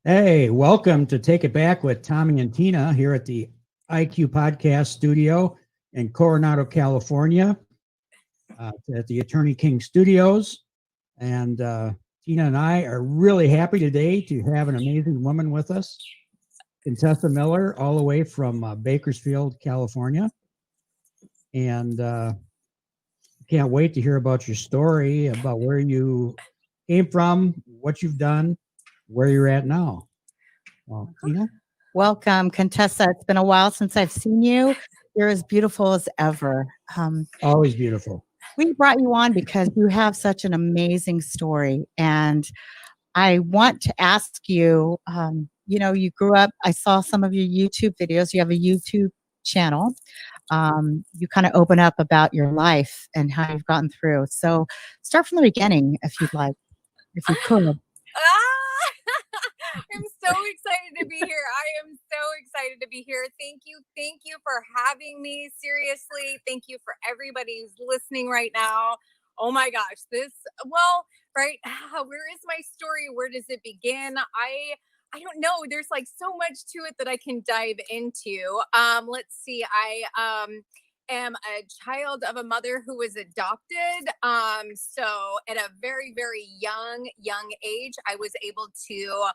Hey, welcome to Take It Back with Tommy and Tina here at the IQ Podcast Studio in Coronado, California, at the Attorney King Studios. And Tina and I are really happy today to have an amazing woman with us, Contessa Miller, all the way from Bakersfield, California. And can't wait to hear about your story, about where you came from, what you've done, where you're at now. Well, Tina? Welcome, Contessa. It's been a while since I've seen you. You're as beautiful as ever. Always beautiful. We brought you on because you have such an amazing story. And I want to ask you, you grew up, I saw some of your YouTube videos. You have a YouTube channel. You kind of open up about your life and how you've gotten through. So start from the beginning, if you'd like, if you could. I'm so excited to be here. I am so excited to be here. Thank you. Thank you for having me. Seriously. Thank you for everybody who's listening right now. Oh my gosh. Right. Where is my story? Where does it begin? I don't know. There's like so much to it that I can dive into. Let's see. I am a child of a mother who was adopted. So at a very, very young age, I was able to,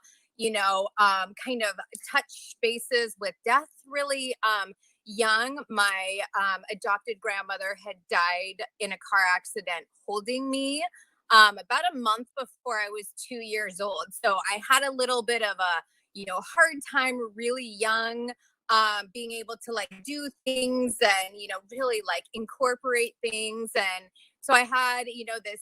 kind of touch bases with death really young. My adopted grandmother had died in a car accident holding me about a month before I was 2 years old. So I had a little bit of a, hard time really young, being able to like do things and, really like incorporate things. And so I had, this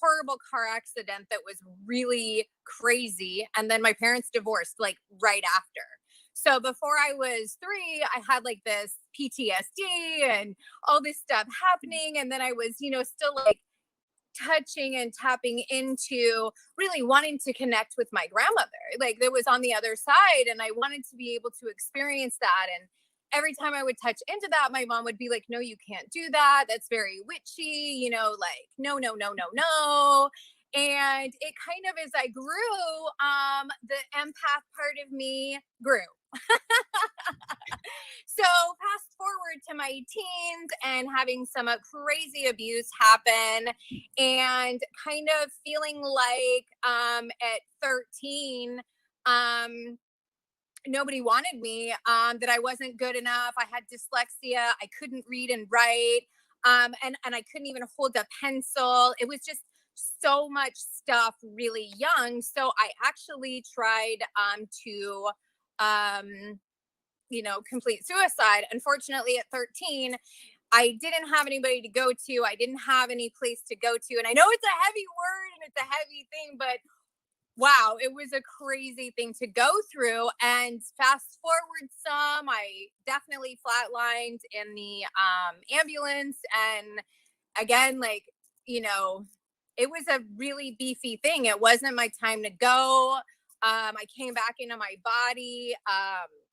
horrible car accident that was really crazy. And then my parents divorced like right after. So before I was 3, I had like this PTSD and all this stuff happening. And then I was, still like touching and tapping into really wanting to connect with my grandmother, like that was on the other side. And I wanted to be able to experience that. And every time I would touch into that, my mom would be like, no, you can't do that. That's very witchy, like, no, no, no, no, no. And it kind of, as I grew, the empath part of me grew. So fast forward to my teens and having some crazy abuse happen and kind of feeling like at 13, nobody wanted me, that I wasn't good enough. I had dyslexia. I couldn't read and write. And I couldn't even hold a pencil. It was just so much stuff really young. So I actually tried to complete suicide. Unfortunately, at 13, I didn't have anybody to go to. I didn't have any place to go to. And I know it's a heavy word and it's a heavy thing, but wow, it was a crazy thing to go through. And fast forward some, I definitely flatlined in the ambulance. And again, like, it was a really beefy thing. It wasn't my time to go. I came back into my body,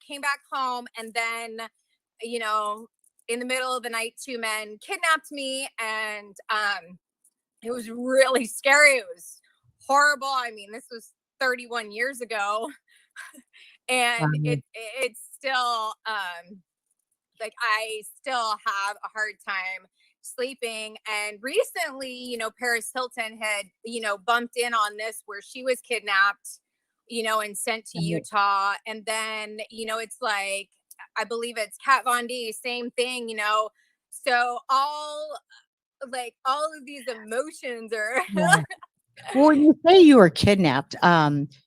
came back home, and then, in the middle of the night, 2 men kidnapped me, and it was really scary. It was horrible. I mean, this was 31 years ago, and it's still like I still have a hard time sleeping. And recently, Paris Hilton had, bumped in on this where she was kidnapped, and sent to Utah. And then, it's like, I believe it's Kat Von D, same thing, so all of these emotions are. Yeah. Well, when you say you were kidnapped,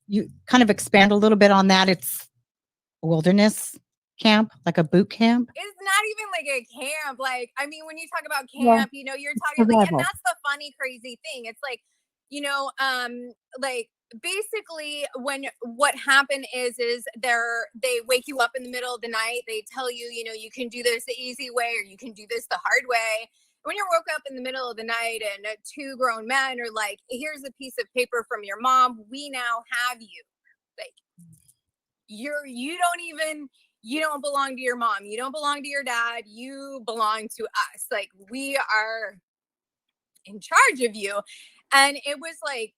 you kind of expand a little bit on that. It's a wilderness camp, like a boot camp. It's not even like a camp. Like, I mean, when you talk about camp, you're talking like, and that's the funny, crazy thing. It's like, like basically what happened is they wake you up in the middle of the night. They tell you, you can do this the easy way or you can do this the hard way. When you're woke up in the middle of the night and 2 grown men are like, here's a piece of paper from your mom. We now have you. Like, you don't belong to your mom. You don't belong to your dad. You belong to us. Like, we are in charge of you. And it was like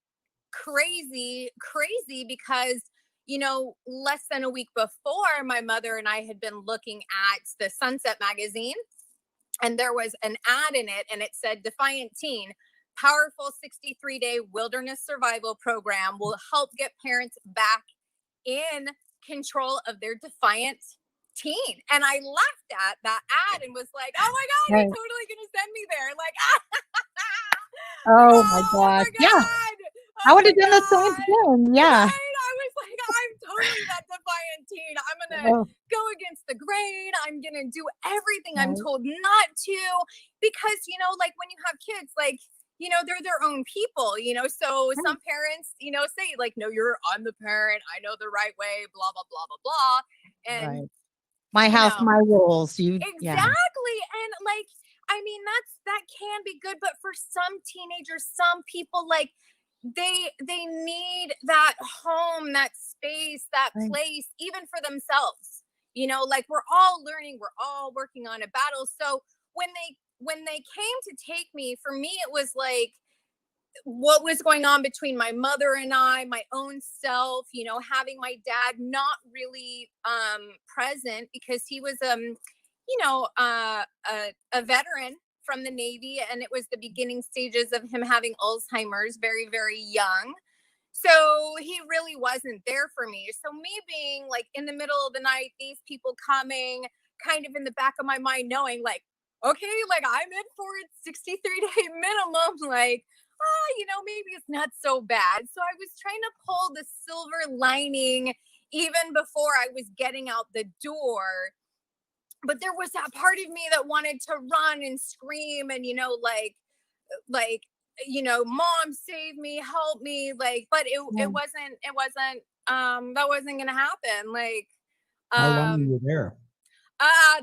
crazy because, less than a week before, my mother and I had been looking at the Sunset magazine, and there was an ad in it, and it said, Defiant Teen, powerful 63-day wilderness survival program will help get parents back in control of their defiant teen. And I laughed at that ad and was like, oh my God, Right. you're totally going to send me there. Like, Oh my gosh. Yeah. I would have done the same thing. Yeah. Right? I was like, I'm totally that defiant teen. I'm going to Oh, go against the grain. I'm going to do everything I'm Right. told not to. Because, like when you have kids, like, they're their own people, so Right. some parents, say like, no, I'm the parent. I know the right way, blah, blah, blah, blah, blah. And Right. My house, my rules. Yeah. exactly. And like, I mean, that can be good, but for some teenagers, some people, like, they need that home, that space, that Right. place, even for themselves. Like, we're all learning, we're all working on a battle. So when they came to take me, for me, it was like, what was going on between my mother and I, my own self, having my dad not really present, because he was a veteran from the Navy, and it was the beginning stages of him having Alzheimer's, very, very young. So he really wasn't there for me. So me being like in the middle of the night, these people coming, kind of in the back of my mind, knowing like, okay, like I'm in for it, 63-day minimum, like, maybe it's not so bad. So I was trying to pull the silver lining even before I was getting out the door. But there was that part of me that wanted to run and scream and, like, mom, save me, help me. Like, but it wasn't, that wasn't going to happen. Like, How long were you there?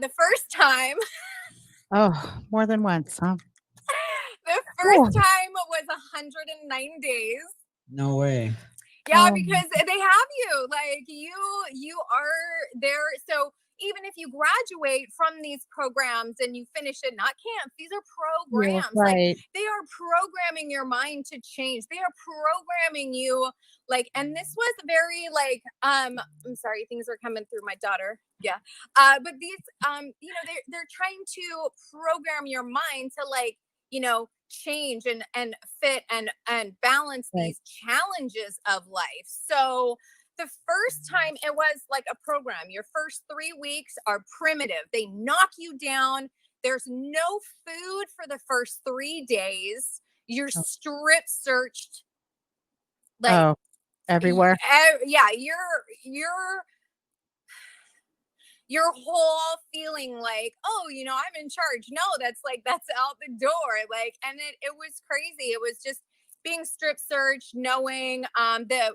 the first time, Oh, more than once, huh? the first time was 109 days. No way. Yeah, because they have you, like, you are there. So even if you graduate from these programs and you finish it, not camps, these are programs. Yeah, right. Like, they are programming your mind to change. They are programming you, like, and this was very like, I'm sorry, things are coming through my daughter. Yeah. But these, they're trying to program your mind to, like, change and fit and balance these challenges of life. So the first time, it was like a program. Your first 3 weeks are primitive. They knock you down. There's no food for the first 3 days. You're strip searched. Like, everywhere. Yeah, your whole feeling like, oh, I'm in charge. No, that's out the door. Like, and it was crazy. It was just being strip searched, knowing that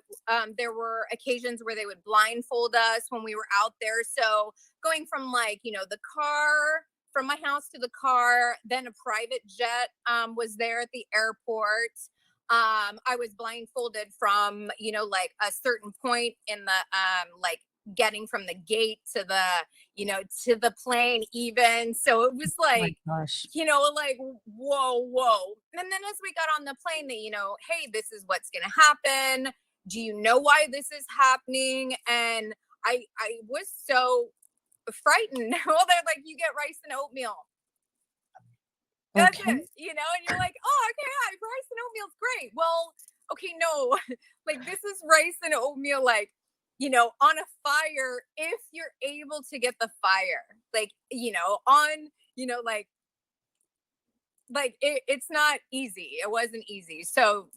there were occasions where they would blindfold us when we were out there. So going from, like, the car, from my house to the car, then a private jet was there at the airport. I was blindfolded from, like a certain point in the like getting from the gate to the plane even. So it was like, like, whoa. And then as we got on the plane, they, hey, this is what's going to happen. Do you know why this is happening? And I was so frightened. Well, they're like, you get rice and oatmeal. That's it, and you're like, oh, okay, yeah, rice and oatmeal's great. Well, okay, no, like, this is rice and oatmeal, like, on a fire, if you're able to get the fire, like, on, like it's not easy. It wasn't easy. So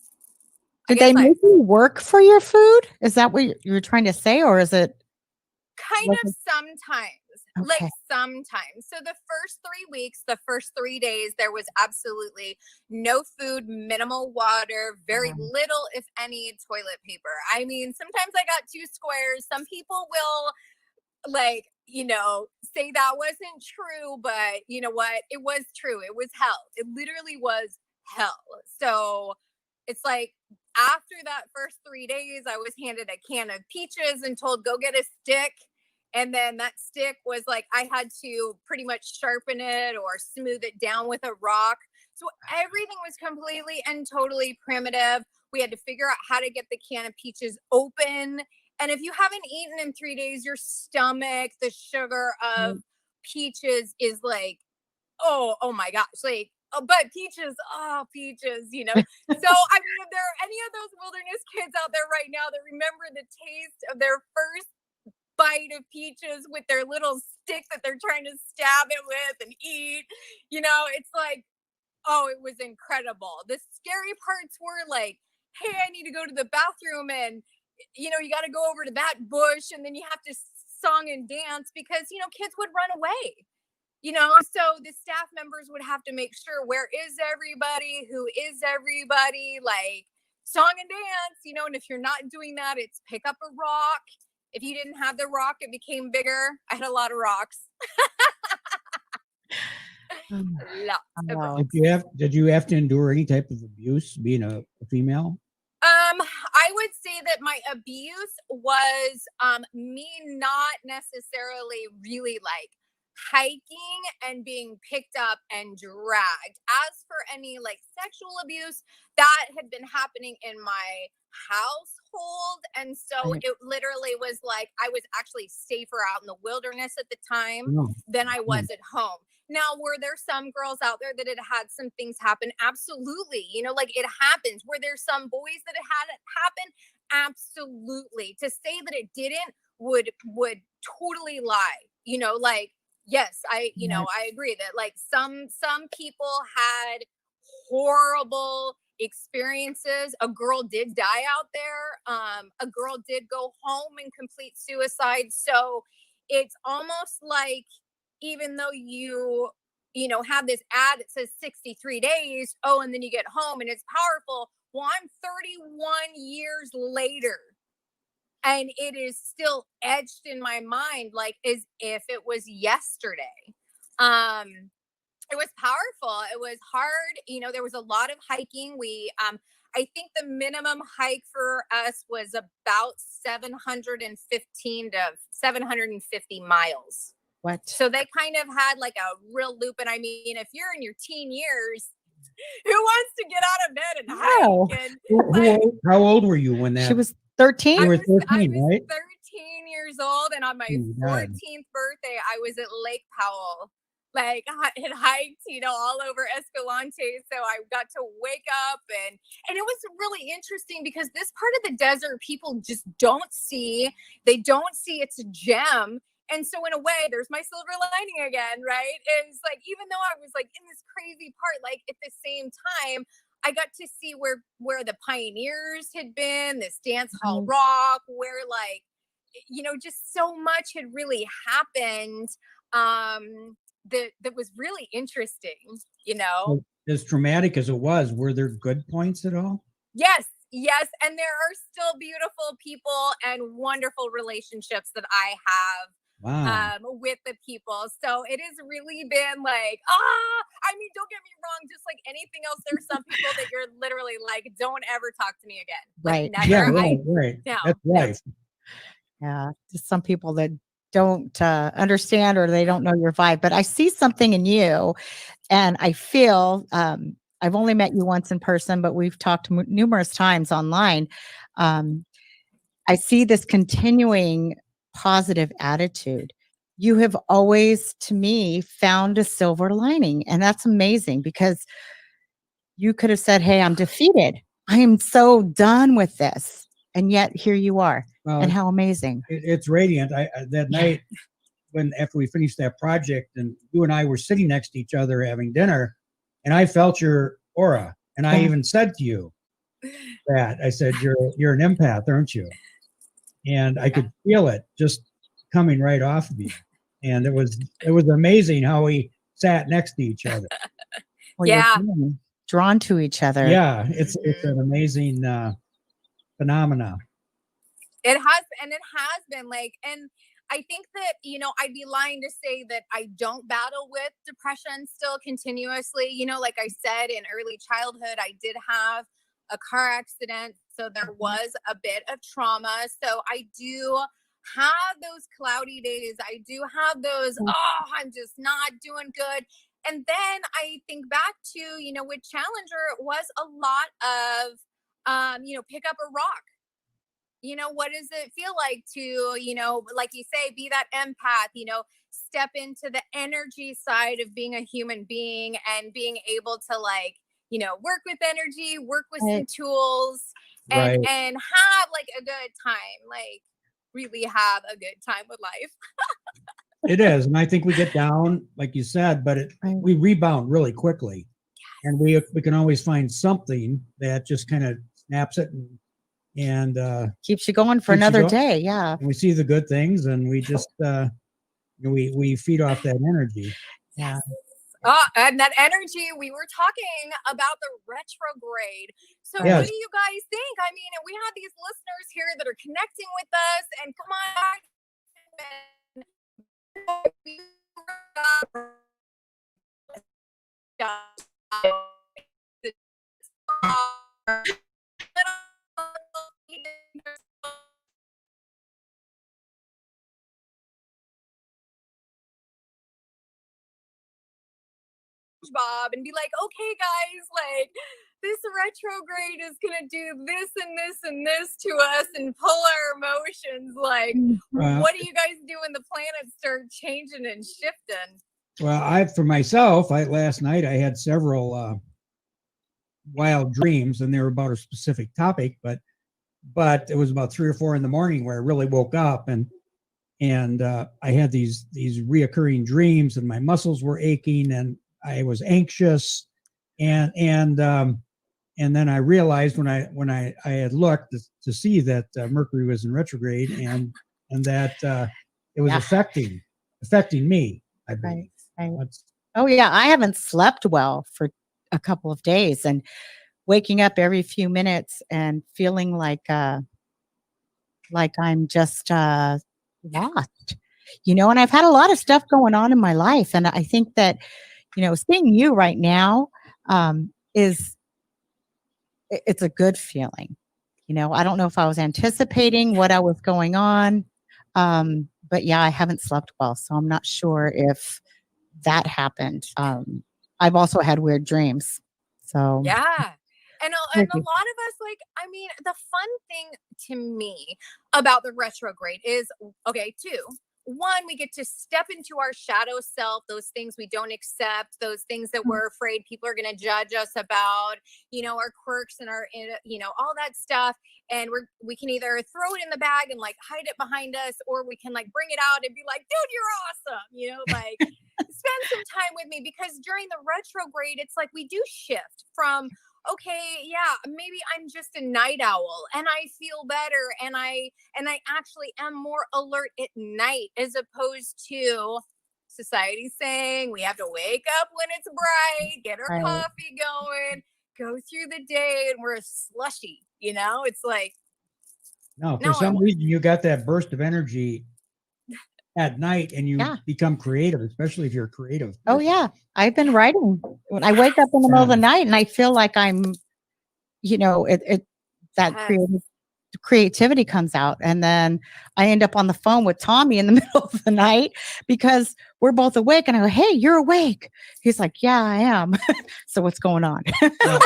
did they make you work for your food? Is that what you're trying to say? Or is it kind of sometimes? Okay. Like, sometimes. So the first 3 weeks, the first 3 days, there was absolutely no food, minimal water, very little, if any, toilet paper. I mean, sometimes I got 2 squares. Some people will, like, say that wasn't true, but you know what? It was true. It was hell. It literally was hell. So it's like, after that first 3 days, I was handed a can of peaches and told, go get a stick. And then that stick was like, I had to pretty much sharpen it or smooth it down with a rock. So everything was completely and totally primitive. We had to figure out how to get the can of peaches open. And if you haven't eaten in 3 days, your stomach, the sugar of peaches is like, oh my gosh, like, but peaches, you know. So, I mean, if there are any of those wilderness kids out there right now that remember the taste of their first bite of peaches with their little stick that they're trying to stab it with and eat, you know, it's like, oh, it was incredible. The scary parts were like, hey, I need to go to the bathroom, and you know, you got to go over to that bush, and then you have to song and dance because, you know, kids would run away. You know, so the staff members would have to make sure, where is everybody? Who is everybody? Like, song and dance, you know, and if you're not doing that, it's pick up a rock. If you didn't have the rock, it became bigger. I had a lot of rocks. Lots of Wow. rocks. Did you have to endure any type of abuse being a female? I would say that my abuse was me not necessarily really like hiking and being picked up and dragged. As for any like sexual abuse, that had been happening in my household. And so Right. it literally was like I was actually safer out in the wilderness at the time No. than I was at home. Now, were there some girls out there that had some things happen? Absolutely. You know, like it happens. Were there some boys that it had it happen? Absolutely. To say that it didn't would totally lie. You know, like yes, you know, I agree that like some people had horrible experiences. A girl did die out there. A girl did go home and complete suicide. So it's almost like, even though you know have this ad that says 63 days, and then you get home and it's powerful. Well, I'm 31 years later and it is still etched in my mind like as if it was yesterday. It was powerful. It was hard. You know, there was a lot of hiking. I think the minimum hike for us was about 715 to 750 miles. What? So they kind of had like a real loop. And I mean, if you're in your teen years, who wants to get out of bed and No. hike? And How old were you when that? She was 13? You were I 13, was right? 13 years old, and on my Oh my God. 14th birthday, I was at Lake Powell. Like had hiked, you know, all over Escalante. So I got to wake up and it was really interesting because this part of the desert people just don't see. They don't see it's a gem. And so in a way, there's my silver lining again, right? It's like, even though I was like in this crazy part, like at the same time, I got to see where the pioneers had been, this dance hall rock, where like, you know, just so much had really happened. That was really interesting, you know. As traumatic as it was, were there good points at all? Yes, and there are still beautiful people and wonderful relationships that I have. Wow. With the people. So it has really been like, I mean, don't get me wrong, just like anything else, there's some people that you're literally like, don't ever talk to me again. Like, Right. never. Yeah, right. No, That's life. Yeah. Just some people that don't understand or they don't know your vibe. But I see something in you and I feel I've only met you once in person, but we've talked numerous times online. I see this continuing positive attitude. You have always, to me, found a silver lining. And that's amazing because you could have said, hey, I'm defeated. I am so done with this. And yet here you are. Well, And how amazing. it's radiant. I that night after we finished that project and you and I were sitting next to each other having dinner, and I felt your aura. And I even said to you that I said, you're an empath, aren't you? And I could feel it just coming right off of you. And it was amazing how we sat next to each other. Well, you're drawn to each other. Yeah, it's an amazing phenomena. It has been like, and I think that, you know, I'd be lying to say that I don't battle with depression still continuously. You know, like I said, in early childhood, I did have a car accident. So there was a bit of trauma. So I do have those cloudy days. I do have those, I'm just not doing good. And then I think back to, you know, with Challenger, it was a lot of, you know, pick up a rock. what does it feel like to, like you say, be that empath, step into the energy side of being a human being and being able to like, work with energy, work with some Right. tools Right. and have like a good time, like really have a good time with life. It is. And I think we get down, like you said, but Right. we rebound really quickly. And we can always find something that just kind of snaps it and Keeps you going for keeps you another going. day. Yeah. And we see the good things and we just we feed off that energy. Yeah. Oh, and that energy, we were talking about the retrograde. So Yes. what do you guys think? I mean, we have these listeners here that are connecting with us and come on. Bob and be like, okay, guys, like this retrograde is gonna do this and this and this to us and pull our emotions. Like, what do you guys do when the planets start changing and shifting? Well, for myself, last night I had several wild dreams, and they were about a specific topic, but it was about 3 or 4 in the morning where I really woke up and I had these reoccurring dreams, and my muscles were aching, and I was anxious, and then I realized when I had looked to see that Mercury was in retrograde, and that it was affecting me, I believe. Right. Oh yeah, I haven't slept well for a couple of days, and waking up every few minutes and feeling like I'm just lost, and I've had a lot of stuff going on in my life. And I think that, seeing you right now it's a good feeling. I don't know if I was anticipating what I was going on. But yeah, I haven't slept well, so I'm not sure if that happened. I've also had weird dreams. So yeah. And a lot of us, like, I mean, the fun thing to me about the retrograde is, okay, 2. 1, we get to step into our shadow self, those things we don't accept, those things that we're afraid people are going to judge us about, our quirks and our, all that stuff. And we can either throw it in the bag and like hide it behind us, or we can like bring it out and be like, dude, you're awesome. Like spend some time with me, because during the retrograde, it's like we do shift from, okay, yeah, maybe I'm just a night owl and I feel better and I actually am more alert at night, as opposed to society saying we have to wake up when it's bright, get our coffee going, go through the day, and we're a slushy, it's like, no, for some reason you got that burst of energy at night, and you become creative, especially if you're creative. Oh yeah, I've been writing when I wake up in the middle of the night, and I feel like I'm, that creativity comes out, and then I end up on the phone with Tommy in the middle of the night because we're both awake, and I go, "Hey, you're awake?" He's like, "Yeah, I am." So what's going on? Now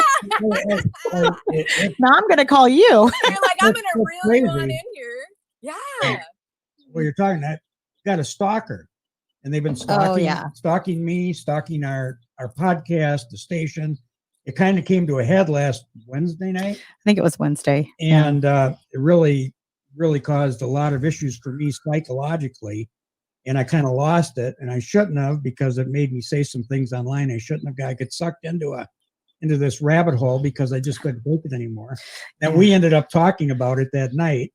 I'm going to call you. You're like, I'm going to reel you on in here. Yeah. Well, you're talking that got a stalker, and they've been stalking me, stalking our podcast, the station. It kind of came to a head last Wednesday night. I think it was Wednesday. And it really, really caused a lot of issues for me psychologically. And I kind of lost it, and I shouldn't have, because it made me say some things online I shouldn't have. I got sucked into this rabbit hole because I just couldn't take it anymore. And we ended up talking about it that night.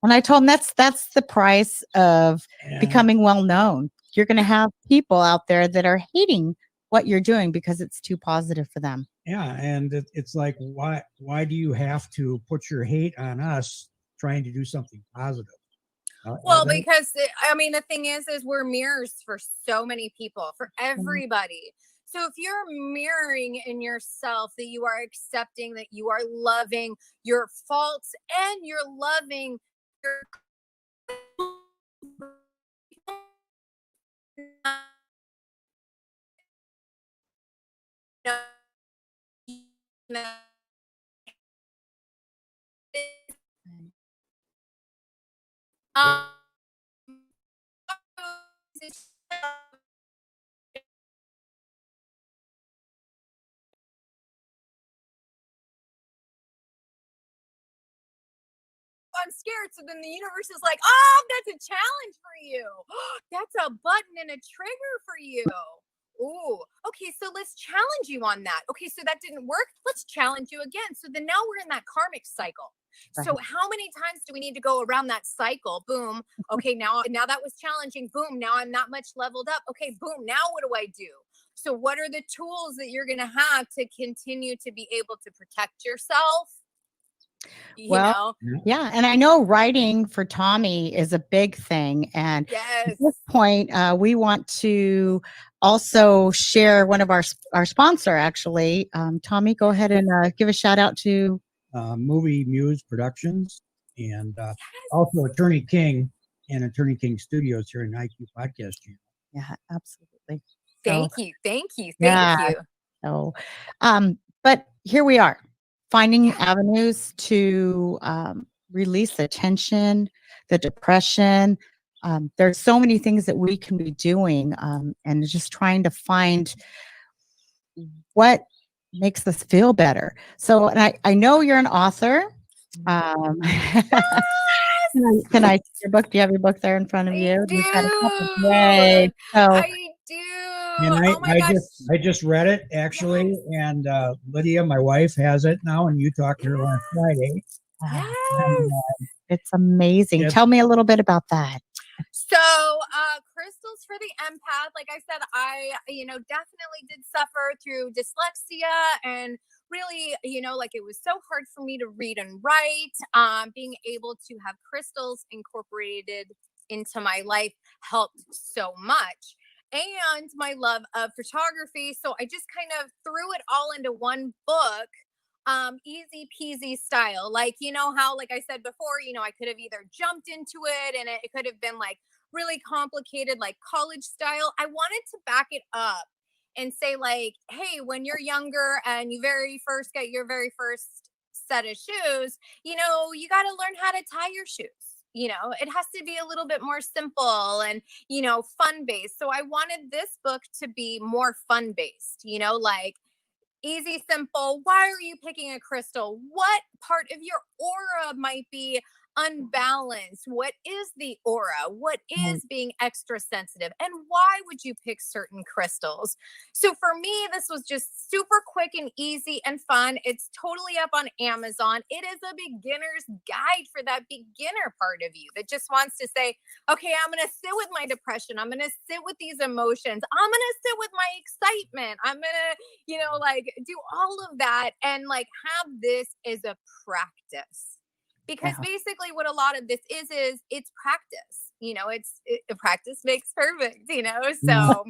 And I told him that's the price of becoming well known. You're going to have people out there that are hating what you're doing because it's too positive for them. Yeah, and it's like, why do you have to put your hate on us trying to do something positive? Well, because the thing is we're mirrors for so many people, for everybody. So if you're mirroring in yourself that you are accepting, that you are loving your faults, and you're loving your Um, I'm scared. So then the universe is like, oh, that's a challenge for you. That's a button and a trigger for you. Oh, okay. So let's challenge you on that. Okay. So that didn't work. Let's challenge you again. So then now we're in that karmic cycle. So how many times do we need to go around that cycle? Boom. Okay. Now that was challenging. Boom. Now I'm not much leveled up. Okay. Boom. Now what do I do? So what are the tools that you're going to have to continue to be able to protect yourself? Well, yeah. And I know writing for Tommy is a big thing. And yes. At this point, we want to also share one of our sponsor, actually. Tommy, go ahead and give a shout out to Movie Muse Productions and also Attorney King and Attorney King Studios here in IQ Podcast Channel. Yeah, absolutely. Thank you. Thank you. Yeah. Thank you. So, but here we are, finding avenues to release the tension, the depression. There's so many things that we can be doing, and just trying to find what makes us feel better. So, and I know you're an author. Can I see your book? Do you have your book there in front of you? I do. Yay. So, I do. And Oh my gosh. I just read it actually, and Lydia, my wife, has it now, and you talked to her last Friday. Yes. And, it's amazing. Yes. Tell me a little bit about that. So, crystals for the empath. Like I said, I, definitely did suffer through dyslexia and really, like it was so hard for me to read and write. Being able to have crystals incorporated into my life helped so much. And my love of photography. So I just kind of threw it all into one book. Easy peasy style. Like, how, like I said before, I could have either jumped into it and it could have been like really complicated, like college style. I wanted to back it up and say, like, hey, when you're younger and you very first get your very first set of shoes, you got to learn how to tie your shoes. It has to be a little bit more simple and, fun based. So I wanted this book to be more fun based, like, easy, simple. Why are you picking a crystal? What part of your aura might be unbalanced? What is the aura? What is being extra sensitive? And why would you pick certain crystals? So for me, this was just super quick and easy and fun. It's totally up on Amazon. It is a beginner's guide for that beginner part of you that just wants to say, okay, I'm going to sit with my depression. I'm going to sit with these emotions. I'm going to sit with my excitement. I'm going to, like do all of that and like have this as a practice. Because basically what a lot of this is it's practice. A practice makes perfect, so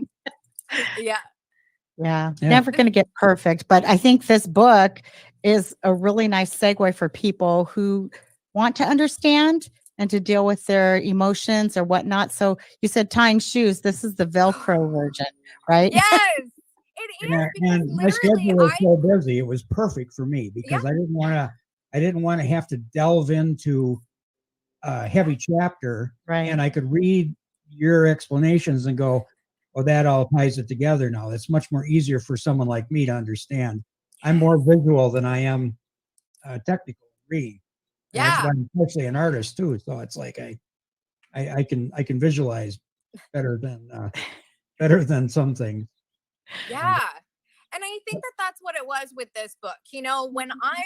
yeah. Never going to get perfect, but I think this book is a really nice segue for people who want to understand and to deal with their emotions or whatnot. So you said tying shoes. This is the Velcro version, right? Yes, it is. And my schedule was so busy; it was perfect for me because I didn't want to have to delve into a heavy chapter, Right. And I could read your explanations and go, "Oh, that all ties it together." Now it's much more easier for someone like me to understand. I'm more visual than I am technical reading. Yeah, that's why I'm actually an artist too. So it's like I can visualize better than some things. Yeah. And I think that that's what it was with this book. When I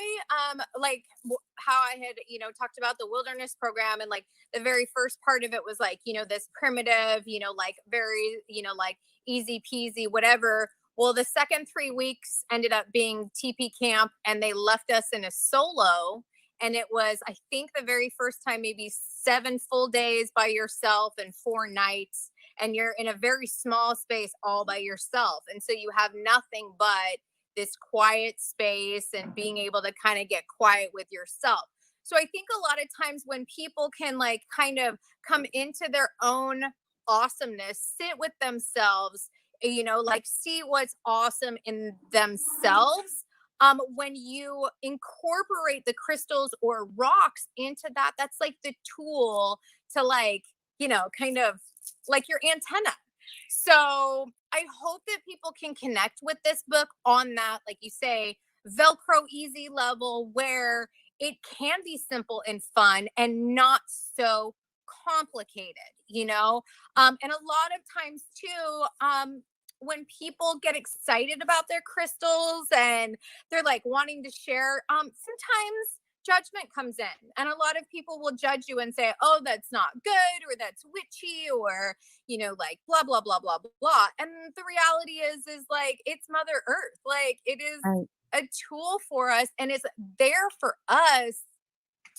how I had, talked about the wilderness program and like the very first part of it was like, this primitive, like very, like easy peasy, whatever. Well, the second 3 weeks ended up being TP camp and they left us in a solo. And it was, I think the very first time, maybe 7 full days by yourself and 4 nights. And you're in a very small space all by yourself. And so you have nothing but this quiet space and being able to kind of get quiet with yourself. So I think a lot of times when people can like kind of come into their own awesomeness, sit with themselves, like see what's awesome in themselves, when you incorporate the crystals or rocks into that, that's like the tool to like, kind of like your antenna. So I hope that people can connect with this book on that, like you say, Velcro easy level where it can be simple and fun and not so complicated, and a lot of times too, when people get excited about their crystals and they're like wanting to share, sometimes judgment comes in and a lot of people will judge you and say, oh, that's not good, or that's witchy, or like blah blah blah blah blah. And the reality is like it's Mother Earth. Like it is a tool for us, and it's there for us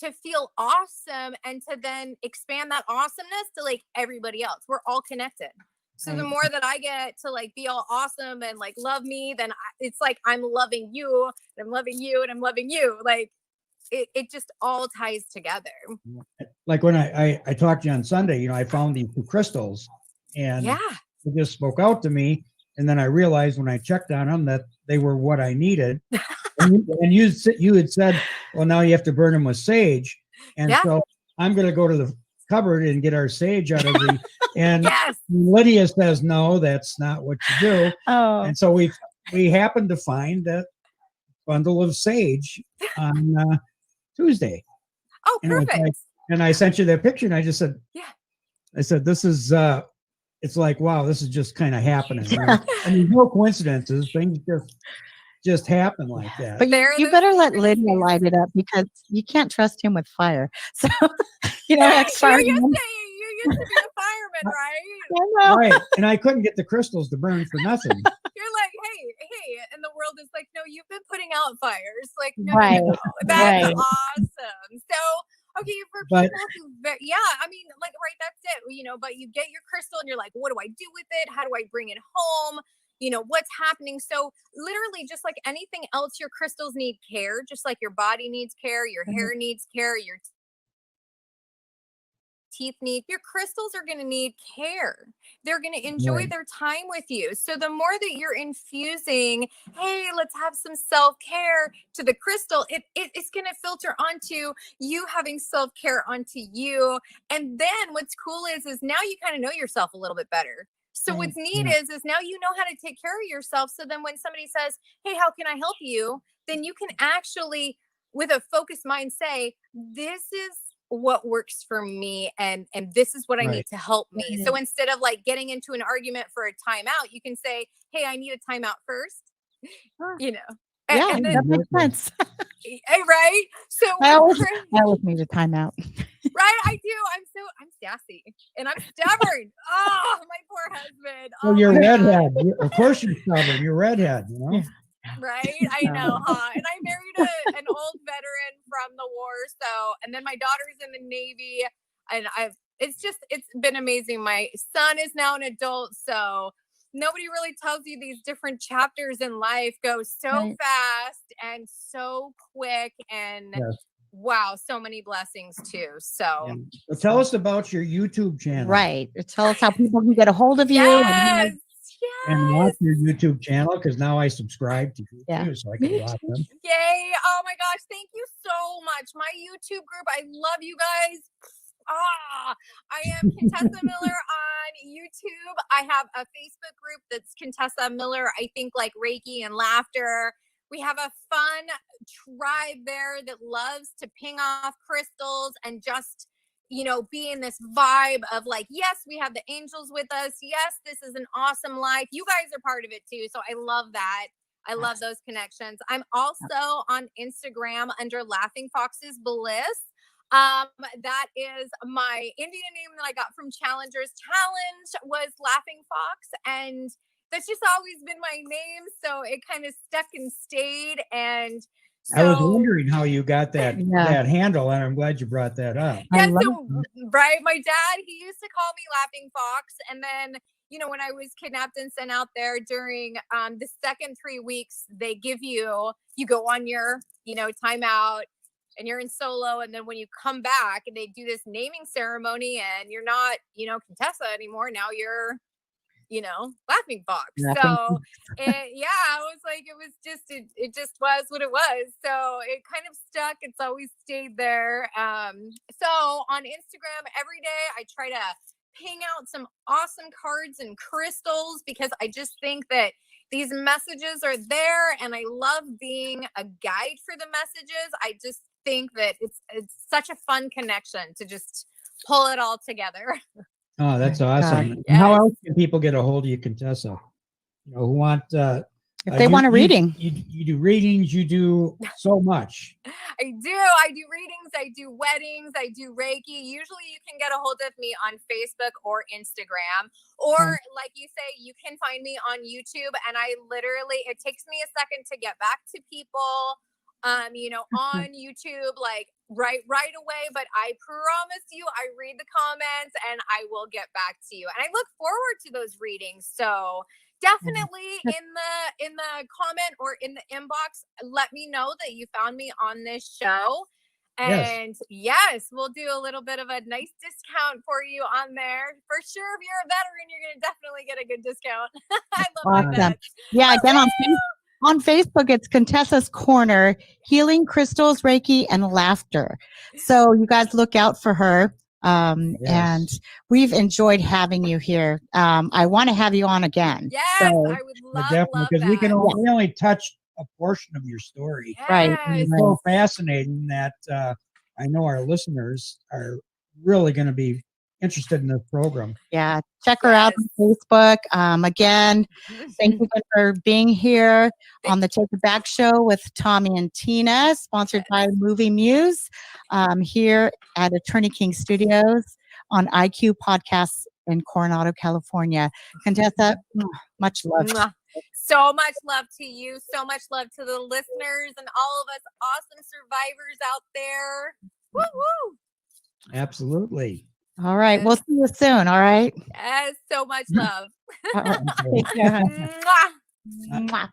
to feel awesome and to then expand that awesomeness to like everybody else. We're all connected. So the more that I get to like be all awesome and like love me, then it's like I'm loving you and I'm loving you and I'm loving you. Like it just all ties together. Like when I talked to you on Sunday, I found these two crystals and it just spoke out to me. And then I realized when I checked on them that they were what I needed. and you had said, well, now you have to burn them with sage. And so I'm going to go to the cupboard and get our sage out of the, and Lydia says, no, that's not what you do. Oh. And so we happened to find that bundle of sage on Tuesday. Oh, perfect. And I sent you that picture and I just said, I said, this is, it's like, wow, this is just kind of happening. I mean, no coincidences. Things just happen like that. But you better let Lydia light it up because you can't trust him with fire. So, you used to be a fireman, right? Right. And I couldn't get the crystals to burn for nothing. You're like, hey, and the world is like, no, you've been putting out fires. Like, no. That's awesome. So, okay, for people who, I mean, like, right, that's it, but you get your crystal and you're like, what do I do with it? How do I bring it home? What's happening? So literally just like anything else, your crystals need care, just like your body needs care, your hair needs care, your teeth need, your crystals are going to need care. They're going to enjoy their time with you. So the more that you're infusing, hey, let's have some self-care to the crystal, it's going to filter onto you having self-care onto you. And then what's cool is now you kind of know yourself a little bit better. So what's neat is now you know how to take care of yourself. So then when somebody says, hey, how can I help you? Then you can actually, with a focused mind, say, this is what works for me and this is what I need to help me. So instead of like getting into an argument for a timeout, you can say, hey, I need a timeout first. And then, that makes sense. Right? So I always need a timeout. Right? I do. I'm sassy and I'm stubborn. Oh, my poor husband. Well, you're redhead. Of course you're stubborn. You're redhead, Right? I know, huh? And I married an old veteran from the war. So, and then my daughter's in the Navy and it's been amazing. My son is now an adult. So nobody really tells you these different chapters in life go so fast and so quick and wow, so many blessings too. So well, tell us about your YouTube channel. Right. Tell us how people can get a hold of you. And watch your YouTube channel because now I subscribe to you too, so I can watch them. Yay. Oh my gosh. Thank you so much. My YouTube group. I love you guys. I am Contessa Miller on YouTube. I have a Facebook group that's Contessa Miller, I think like Reiki and laughter. We have a fun tribe there that loves to ping off crystals and just, be in this vibe of like, yes, we have the angels with us. Yes, this is an awesome life. You guys are part of it too. So I love that. I love those connections. I'm also on Instagram under Laughing Foxes Bliss. That is my Indian name that I got from Challengers Challenge was Laughing Fox. And that's just always been my name. So it kind of stuck and stayed. And so, I was wondering how you got that handle, and I'm glad you brought that up. Yeah, so, right. My dad, he used to call me Laughing Fox. And then, when I was kidnapped and sent out there during the second 3 weeks, they give you go on your, timeout and you're in solo. And then when you come back and they do this naming ceremony and you're not, Contessa anymore. Now you're laughing box. Laughing So I was like, it just was what it was. So it kind of stuck. It's always stayed there. So on Instagram every day I try to ping out some awesome cards and crystals, because I just think that these messages are there, and I love being a guide for the messages. I just think that it's such a fun connection to just pull it all together. Oh, that's awesome. Yes. How else can people get a hold of you, Contessa? Who want if they want a reading. You do readings. You do so much. I do readings, I do weddings, I do Reiki. Usually you can get a hold of me on Facebook or Instagram, or like you say, you can find me on YouTube. And it takes me a second to get back to people, on YouTube, like right away. But I promise you, I read the comments and I will get back to you. And I look forward to those readings. So definitely in the comment or in the inbox, let me know that you found me on this show. And yes, we'll do a little bit of a nice discount for you on there. For sure, if you're a veteran, you're going to definitely get a good discount. I love my vets. Yeah, again, on Facebook, it's Contessa's Corner, Healing, Crystals, Reiki, and Laughter. So you guys look out for her. And we've enjoyed having you here. I want to have you on again. Yes, so, I would love because that. we only touch a portion of your story. Yes. Right. It's so fascinating that I know our listeners are really going to be interested in this program. Yeah, check her out on Facebook. Again, thank you again for being here on the Take It Back show with Tommy and Tina, sponsored by Movie Muse, here at Attorney King Studios on IQ Podcasts in Coronado, California. Contessa, much love. So much love to you. So much love to the listeners and all of us awesome survivors out there. Woo woo. Absolutely. All right. We'll see you soon. All right. Yes. So much love. All right. Take care. Mwah. Mwah.